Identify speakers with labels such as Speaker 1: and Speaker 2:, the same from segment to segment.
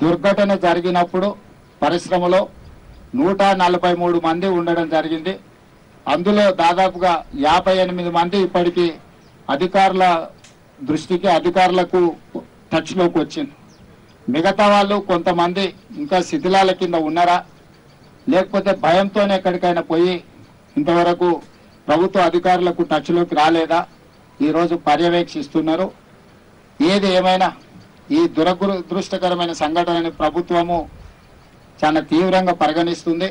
Speaker 1: దుర్ఘటన జరిగినప్పుడు పరిశ్రమలో 143 మంది ఉండడం జరిగింది. అందులో దాదాపుగా 58 మంది ఇప్పటికీ అధికారుల దృష్టికి అధికారులకు టచ్లోకి వచ్చింది. మిగతా వాళ్ళు కొంతమంది ఇంకా శిథిలాల కింద ఉన్నారా, లేకపోతే భయంతోనే ఎక్కడికైనా పోయి ఇంతవరకు ప్రభుత్వ అధికారులకు టచ్లోకి రాలేదా, ఈరోజు పర్యవేక్షిస్తున్నారు. ఏది ఏమైనా ఈ దురదృష్టకరమైన సంఘటనని ప్రభుత్వము చాలా తీవ్రంగా పరిగణిస్తుంది.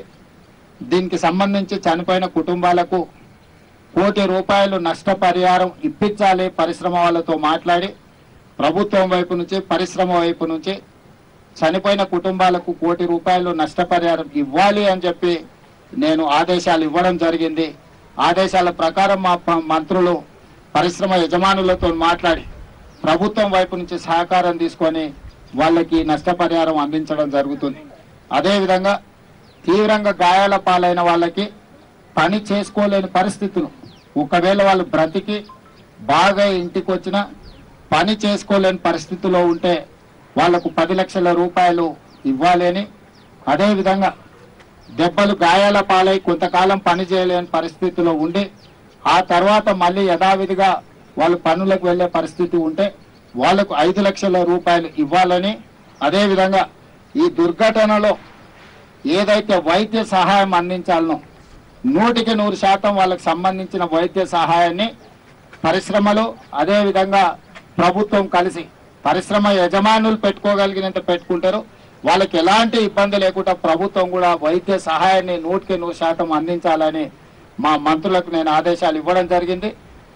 Speaker 1: దీనికి సంబంధించి చనిపోయిన కుటుంబాలకు ₹1 కోటి నష్టపరిహారం ఇప్పించాలి. పరిశ్రమ వాళ్ళతో మాట్లాడి ప్రభుత్వం వైపు నుంచి పరిశ్రమ వైపు నుంచి చనిపోయిన కుటుంబాలకు ₹1 కోటి నష్టపరిహారం ఇవ్వాలి అని చెప్పి నేను ఆదేశాలు ఇవ్వడం జరిగింది. ఆదేశాల ప్రకారం మా మంత్రులు పరిశ్రమ యజమానులతో మాట్లాడి ప్రభుత్వం వైపు నుంచి సహకారం తీసుకొని వాళ్ళకి నష్టపరిహారం అందించడం జరుగుతుంది. అదేవిధంగా తీవ్రంగా గాయాల పాలైన వాళ్ళకి పని చేసుకోలేని పరిస్థితులు, ఒకవేళ వాళ్ళు బ్రతికి బాగా ఇంటికి వచ్చినా పని చేసుకోలేని పరిస్థితిలో ఉంటే వాళ్లకు ₹10 లక్షల ఇవ్వాలి అని, అదేవిధంగా దెబ్బలు గాయాల పాలై కొంతకాలం పని చేయలేని పరిస్థితిలో ఉండి ఆ తర్వాత మళ్ళీ యథావిధిగా వాళ్ళు పనులకు వెళ్లే పరిస్థితి ఉంటే వాళ్లకు ₹5 లక్షల ఇవ్వాలని, అదేవిధంగా ఈ దుర్ఘటనలో ఏదైతే వైద్య సహాయం అందించాలనో 100% వాళ్ళకు సంబంధించిన వైద్య సహాయాన్ని పరిశ్రమలు అదేవిధంగా ప్రభుత్వం కలిసి పరిశ్రమ యజమానులు పెట్టుకోగలిగినంత పెట్టుకుంటారు. వాళ్ళకి ఎలాంటి ఇబ్బంది లేకుండా ప్రభుత్వం కూడా వైద్య సహాయాన్ని 100% అందించాలని మా మంత్రులకు నేను ఆదేశాలు ఇవ్వడం జరిగింది.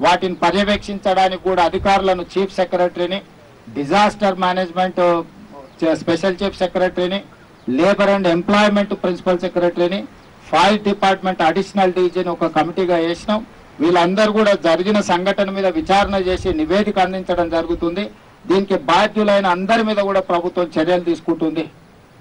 Speaker 1: వాటిని పర్యవేక్షించడానికి కూడా అధికారులను చీఫ్ సెక్రటరీని, డిజాస్టర్ మేనేజ్మెంట్ స్పెషల్ చీఫ్ సెక్రటరీని, లేబర్ అండ్ ఎంప్లాయ్మెంట్ ప్రిన్సిపల్ సెక్రటరీని, ఫైర్ డిపార్ట్మెంట్ అడిషనల్ డీజీని ఒక కమిటీగా వేసినాం. వీళ్ళందరూ కూడా జరిగిన సంఘటన మీద విచారణ చేసి నివేదిక అందించడం జరుగుతుంది. దీనికి బాధ్యులైన అందరి మీద కూడా ప్రభుత్వం చర్యలు తీసుకుంటుంది.